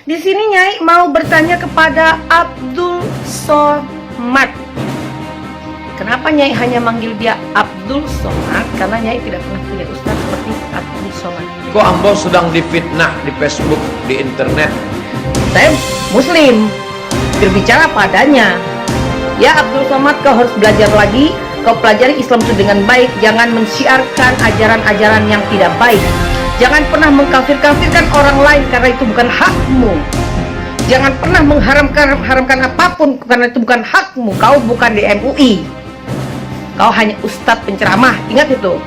Di sini Nyai mau bertanya kepada Abdul Somad. Kenapa Nyai hanya manggil dia Abdul Somad? Karena Nyai tidak pernah punya ustaz seperti Abdul Somad. Kok Ambo sedang difitnah di Facebook, di internet? Saya Muslim, berbicara padanya. Ya Abdul Somad, kau harus belajar lagi. Kau pelajari Islam itu dengan baik. Jangan mensiarkan ajaran-ajaran yang tidak baik. Jangan pernah mengkafir-kafirkan orang lain karena itu bukan hakmu. Jangan pernah mengharamkan apapun karena itu bukan hakmu. Kau bukan di MUI. Kau hanya ustadz penceramah. Ingat itu.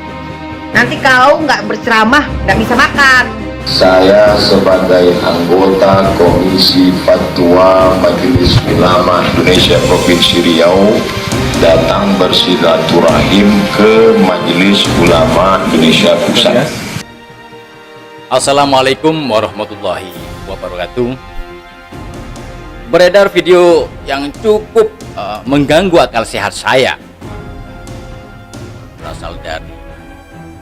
Nanti kau nggak berceramah, nggak bisa makan. Saya sebagai anggota Komisi Fatwa Majelis Ulama Indonesia Provinsi Riau datang bersilaturahim ke Majelis Ulama Indonesia Pusat. Assalamualaikum warahmatullahi wabarakatuh. Beredar video yang cukup mengganggu akal sehat saya, berasal dari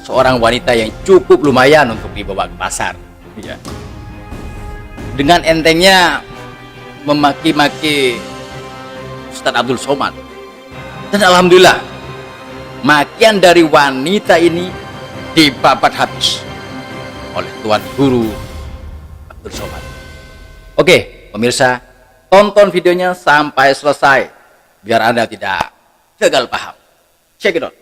seorang wanita yang cukup lumayan untuk dibawa ke pasar, ya. Dengan entengnya memaki-maki Ustadz Abdul Somad. Dan alhamdulillah, makian dari wanita ini dibabat habis oleh Tuan Guru Abdul Somad. Oke, pemirsa, tonton videonya sampai selesai biar Anda tidak gagal paham. Check it out.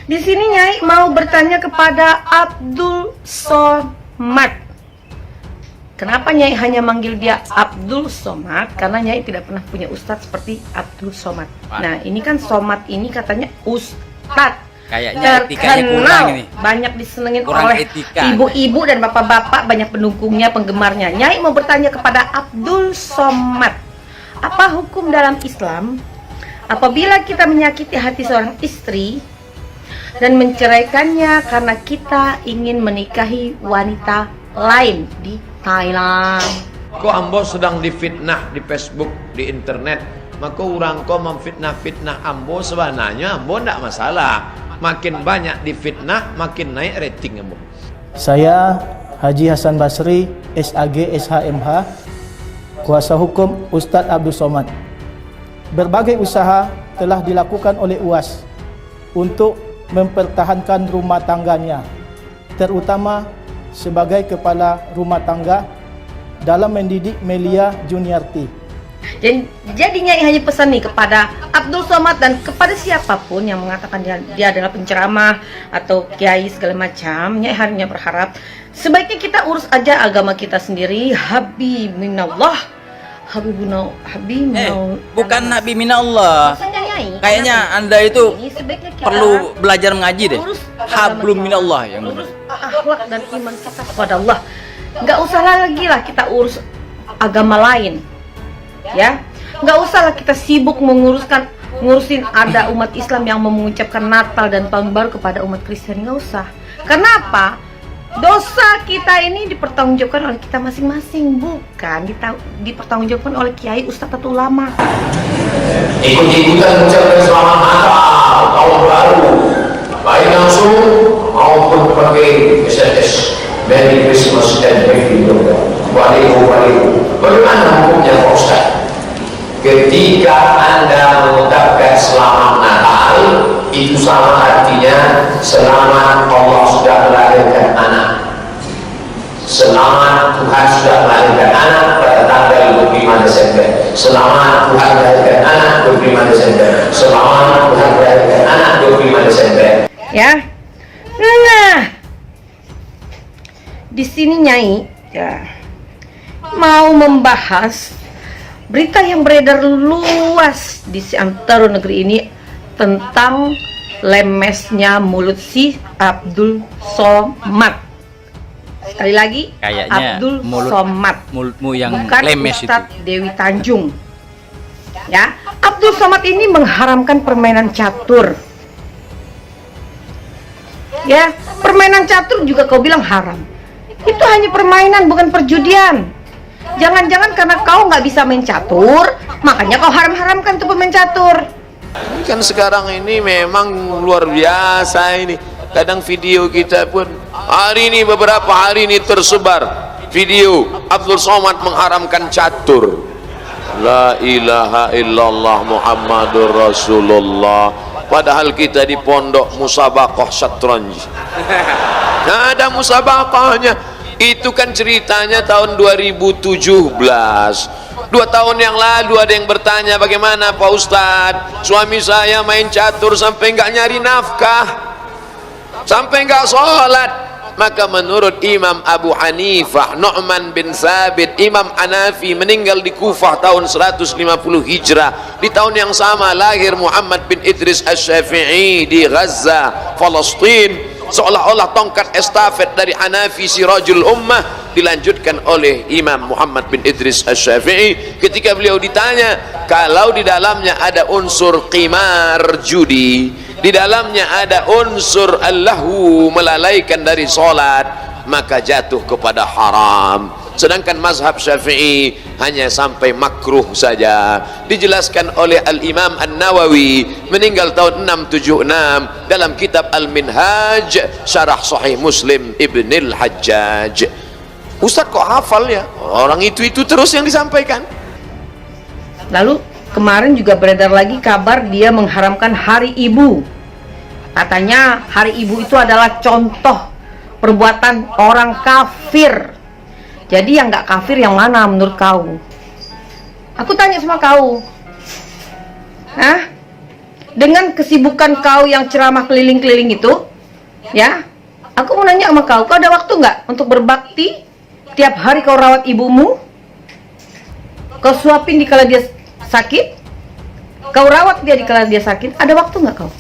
Di sini Nyai mau bertanya kepada Abdul Somad. Kenapa Nyai hanya manggil dia Abdul Somad? Karena Nyai tidak pernah punya ustadz seperti Abdul Somad. Nah, ini kan Somad ini katanya ustadz. Kayaknya etikanya kurang ini. Banyak disenengin Kurang oleh etika. ibu-ibu dan bapak-bapak, banyak pendukungnya, penggemarnya. Nyai mau bertanya kepada Abdul Somad. Apa hukum dalam Islam apabila kita menyakiti hati seorang istri dan menceraikannya karena kita ingin menikahi wanita lain di Thailand? Kok Ambo sedang difitnah di Facebook, di internet? Maka orang kau memfitnah-fitnah Ambo, sebenarnya Ambo tidak masalah. Makin banyak difitnah, makin naik rating Ambo. Saya Haji Hasan Basri, SAG SHMH, kuasa hukum Ustadz Abdul Somad. Berbagai usaha telah dilakukan oleh UAS untuk mempertahankan rumah tangganya, terutama sebagai kepala rumah tangga dalam mendidik Melia Juniarti. Jadi Nyai hanya pesan nih kepada Abdul Somad dan kepada siapapun yang mengatakan dia adalah penceramah atau kiai segala macam. Nyai hanya berharap sebaiknya kita urus aja agama kita sendiri. Habibinallah, Bukan Nabi Minallah. Kayaknya Anda itu perlu belajar mengaji deh. Hablum minallah yang benar. Urus akhlak dan iman kita kepada Allah. Nggak usah lagi lah kita urus agama lain, ya. Nggak usah lah kita sibuk ngurusin ada umat Islam yang mengucapkan Natal dan Tahun Baru kepada umat Kristen. Nggak usah. Kenapa? Dosa kita ini dipertanggungjawabkan oleh kita masing-masing, bukan dipertanggungjawabkan oleh kiai, ustadz atau ulama. Ikut-ikutan mengucapkan selamat Natal, Tahun Baru, baik langsung maupun pakai SMS. Merry Christmas and Happy New Year. Waalaikumsalam. Bagaimana hukumnya Pak Ustaz? Ketika Anda mengucapkan selamat Natal, itu sama artinya selamat Allah sudah melahirkan anak. Selamat Tuhan sudah melahirkan anak pada tanggal 25 Desember. Selamat Tuhan melahirkan anak 25 Desember. Selamat Tuhan melahirkan anak 25 Desember. Ya. Nah, di sini Nyai ya mau membahas berita yang beredar luas di seantero negeri ini tentang lemesnya mulut si Abdul Somad. Sekali lagi, Kayaknya Abdul Somad, mulutmu yang bukan lemes itu. Ustadz Dewi Tanjung. Ya, Abdul Somad ini mengharamkan permainan catur. Ya, permainan catur juga kau bilang haram. Itu hanya permainan, bukan perjudian. Jangan-jangan karena kau nggak bisa main catur, makanya kau haram-haramkan tuh pemain catur. Ini kan sekarang ini memang luar biasa ini. Kadang video kita pun hari ini, beberapa hari ini tersebar video Abdul Somad mengharamkan catur. La ilaha illallah Muhammadur Rasulullah. Padahal kita di pondok musabaqah syatranj. Nggak ada musabaqahnya. Itu kan ceritanya tahun 2017. 2 tahun yang lalu ada yang bertanya, bagaimana Pak Ustadz, suami saya main catur sampai nggak nyari nafkah, sampai nggak sholat. Maka menurut Imam Abu Hanifah, Nu'man bin Thabit, Imam Hanafi meninggal di Kufah tahun 150 Hijrah. Di tahun yang sama lahir Muhammad bin Idris Asy-Syafi'i di Gaza, Palestina. Seolah-olah tongkat estafet dari Hanafi Sirajul Ummah dilanjutkan oleh Imam Muhammad bin Idris Asy-Syafi'i. Ketika beliau ditanya, kalau di dalamnya ada unsur qimar, judi, di dalamnya ada unsur allahu, melalaikan dari solat, maka jatuh kepada haram. Sedangkan mazhab Syafi'i hanya sampai makruh saja. Dijelaskan oleh Al-Imam An-Nawawi, meninggal tahun 676, dalam kitab Al-Minhaj Syarah Sahih Muslim Ibnil Hajjaj. Ustaz kok hafal ya? Orang itu terus yang disampaikan. Lalu kemarin juga beredar lagi kabar dia mengharamkan Hari Ibu. Katanya Hari Ibu itu adalah contoh perbuatan orang kafir. Jadi yang nggak kafir yang mana menurut kau? Aku tanya sama kau, dengan kesibukan kau yang ceramah keliling-keliling itu, ya, aku mau nanya sama kau, kau ada waktu nggak untuk berbakti? Tiap hari kau rawat ibumu, kau suapin di kala dia sakit, kau rawat dia di kala dia sakit, ada waktu nggak kau?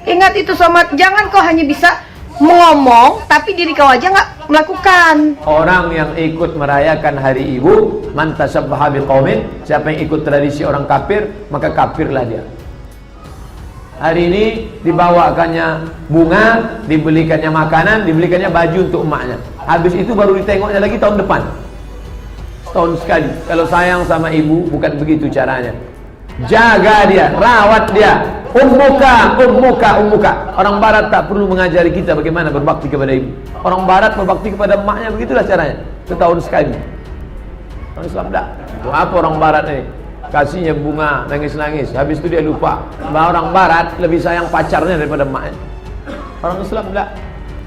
Ingat itu Somad, jangan kau hanya bisa ngomong tapi diri kau aja nggak melakukan. Orang yang ikut merayakan Hari Ibu, man tasabbaha biqaumin, siapa yang ikut tradisi orang kafir, maka kafirlah dia. Hari ini dibawakannya bunga, dibelikannya makanan, dibelikannya baju untuk emaknya. Habis itu baru ditengoknya lagi tahun depan, setahun sekali. Kalau sayang sama ibu, bukan begitu caranya. Jaga dia, rawat dia. Ummuka. Orang barat tak perlu mengajari kita bagaimana berbakti kepada ibu. Orang barat berbakti kepada emaknya, begitulah caranya, setahun sekali. Orang Islam tak. Itu apa orang barat ini? Kasihnya bunga, nangis-nangis, habis itu dia lupa bahwa orang barat lebih sayang pacarnya daripada emaknya. Orang Islam tak.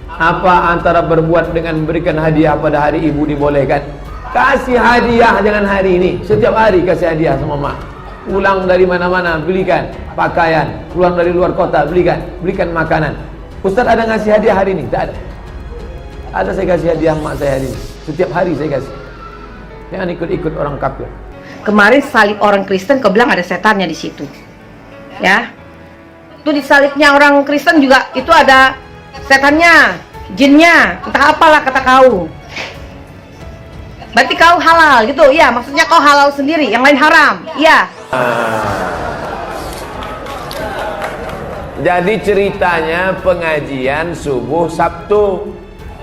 Apa antara berbuat dengan memberikan hadiah pada hari ibu dibolehkan? Kasih hadiah jangan hari ini, setiap hari kasih hadiah sama emak. Pulang dari mana-mana belikan pakaian, pulang dari luar kota belikan makanan. Ustaz ada ngasih hadiah hari ini? Tak ada. Ada saya kasih hadiah mak saya hari ini. Setiap hari saya kasih. Jangan ikut-ikut orang kafir. Kemarin salib orang Kristen, kau bilang ada setannya di situ, ya? Itu di salibnya orang Kristen juga itu ada setannya, jinnya, entah apalah kata kau. Berarti kau halal gitu, ya? Maksudnya kau halal sendiri, yang lain haram, ya? Jadi ceritanya pengajian subuh Sabtu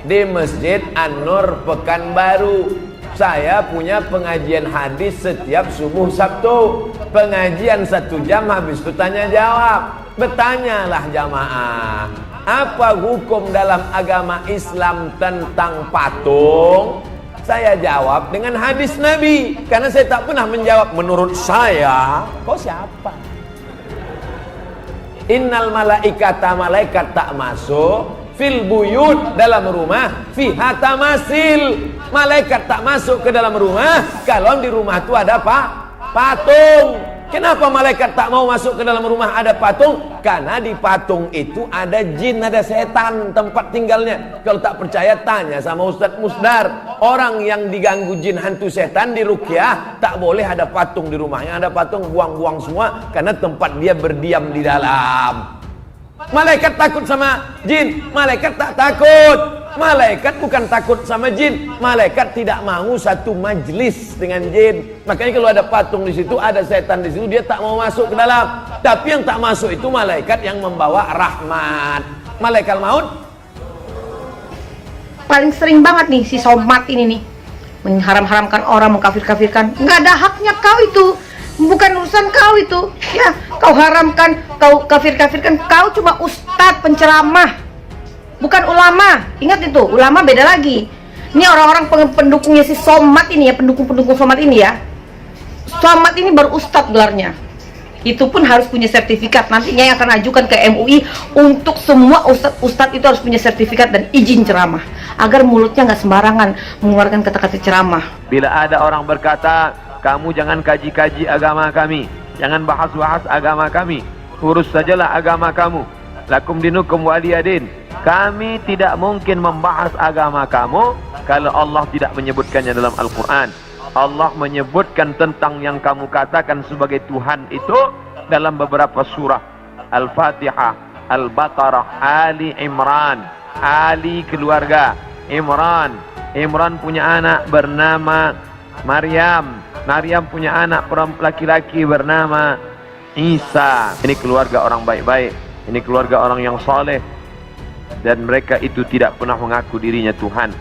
di Masjid An-Nur Pekanbaru. Saya punya pengajian hadis setiap subuh Sabtu. Pengajian 1 jam, habis itu tanya jawab. Bertanyalah jamaah, apa hukum dalam agama Islam tentang patung? Saya jawab dengan hadis Nabi, karena saya tak pernah menjawab menurut saya. Kau siapa? Innal malaikata, malaikat tak masuk fil buyut, dalam rumah, fiha tamasil, malaikat tak masuk ke dalam rumah kalau di rumah itu ada patung. Kenapa malaikat tak mau masuk ke dalam rumah ada patung? Karena di patung itu ada jin, ada setan tempat tinggalnya. Kalau tak percaya tanya sama Ustadz Musdar. Orang yang diganggu jin, hantu, setan di ruqyah tak boleh ada patung di rumahnya. Ada patung, buang-buang semua, karena tempat dia berdiam di dalam. Malaikat takut sama jin? Malaikat tak takut. Malaikat bukan takut sama jin, malaikat tidak mau satu majlis dengan jin. Makanya kalau ada patung di situ, ada setan di situ, dia tak mau masuk ke dalam. Tapi yang tak masuk itu malaikat yang membawa rahmat. Malaikat maut paling sering banget nih si Somad ini nih mengharam-haramkan orang, mengkafir-kafirkan. Nggak ada haknya kau itu, bukan urusan kau itu. Ya, kau haramkan, kau kafir-kafirkan, kau cuma ustadz penceramah, bukan ulama. Ingat itu, ulama beda lagi. Ini orang-orang pendukungnya si Somad ini ya, pendukung-pendukung Somad ini ya. Somad ini baru ustadz gelarnya. Itu pun harus punya sertifikat. Nantinya yang akan ajukan ke MUI untuk semua ustadz itu harus punya sertifikat dan izin ceramah, agar mulutnya nggak sembarangan mengeluarkan kata-kata ceramah. Bila ada orang berkata, kamu jangan kaji-kaji agama kami, jangan bahas-bahas agama kami, urus sajalah agama kamu, lakum dinukum waliyadin. Kami tidak mungkin membahas agama kamu kalau Allah tidak menyebutkannya dalam Al-Quran. Allah menyebutkan tentang yang kamu katakan sebagai Tuhan itu dalam beberapa surah. Al-Fatihah, Al-Baqarah, Ali Imran. Ali keluarga, Imran. Imran punya anak bernama Maryam. Maryam punya anak laki-laki bernama Isa. Ini keluarga orang baik-baik. Ini keluarga orang yang saleh. Dan mereka itu tidak pernah mengaku dirinya Tuhan.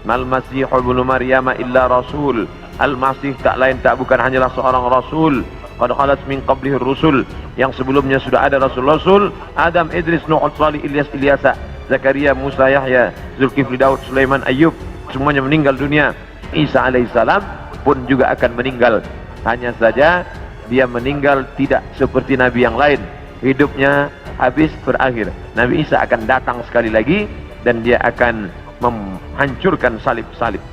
Mal Masih ibnu Maryam illa rasul. Al-Masih tak lain tak bukan hanyalah seorang rasul. Qad khalat min qablihi rusul, yang sebelumnya sudah ada rasul-rasul. Adam, Idris, Nuh, Salih, Ilyas, Ilyasa, Zakaria, Musa, Yahya, Zulkifli, Daud, Sulaiman, Ayub, semuanya meninggal dunia. Isa alaihissalam pun juga akan meninggal. Hanya saja dia meninggal tidak seperti nabi yang lain. Hidupnya habis, berakhir. Nabi Isa akan datang sekali lagi dan dia akan menghancurkan salib-salib.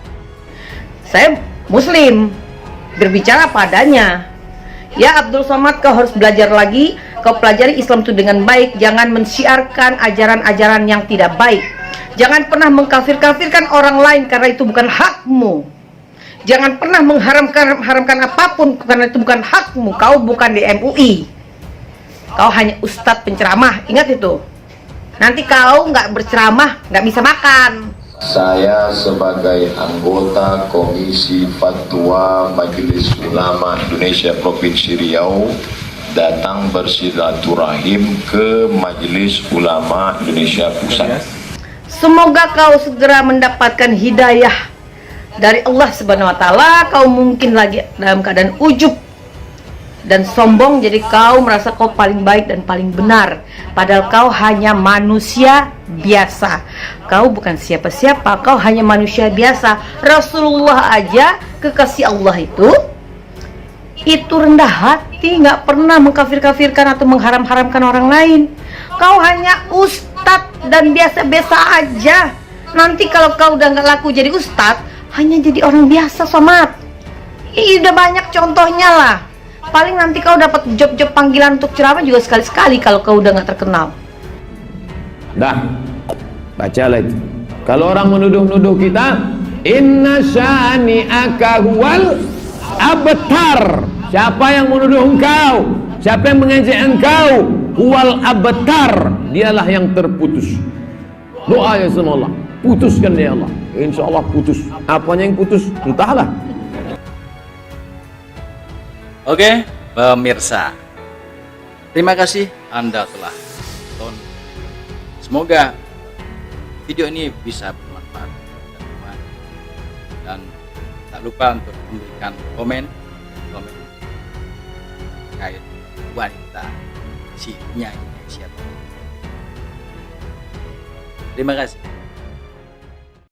Saya Muslim, berbicara padanya. Ya Abdul Somad, kau harus belajar lagi. Kau pelajari Islam itu dengan baik. Jangan mensiarkan ajaran-ajaran yang tidak baik. Jangan pernah mengkafir-kafirkan orang lain karena itu bukan hakmu. Jangan pernah mengharamkan apapun karena itu bukan hakmu. Kau bukan di MUI. Kau hanya ustadz penceramah. Ingat itu. Nanti kau nggak berceramah, nggak bisa makan. Saya sebagai anggota Komisi Fatwa Majelis Ulama Indonesia Provinsi Riau datang bersilaturahim ke Majelis Ulama Indonesia Pusat. Semoga kau segera mendapatkan hidayah dari Allah Subhanahu wa taala. Kau mungkin lagi dalam keadaan ujub dan sombong, jadi kau merasa kau paling baik dan paling benar, padahal kau hanya manusia biasa. Kau bukan siapa-siapa, kau hanya manusia biasa. Rasulullah aja, kekasih Allah itu rendah hati, nggak pernah mengkafir-kafirkan atau mengharam-haramkan orang lain. Kau hanya ustadz dan biasa-biasa aja. Nanti kalau kau udah nggak laku jadi ustadz, hanya jadi orang biasa, Somad. Udah banyak contohnya lah. Paling nanti kau dapat job-job panggilan untuk ceramah juga sekali-sekali kalau kau udah nggak terkenal. Dah, bacalah itu. Kalau orang menuduh-nuduh kita, inna syani'aka huwal abtar. Siapa yang menuduh engkau, siapa yang mengejek engkau, huwal abtar, dialah yang terputus. Doa ya sama Allah, putuskan ya Allah. Insya Allah putus. Apanya yang putus? Entahlah. Oke, pemirsa, terima kasih Anda telah tonton. Semoga video ini bisa bermanfaat untuk teman-teman, dan tak lupa untuk memberikan komen terkait wanita si penyanyi siapa. Terima kasih.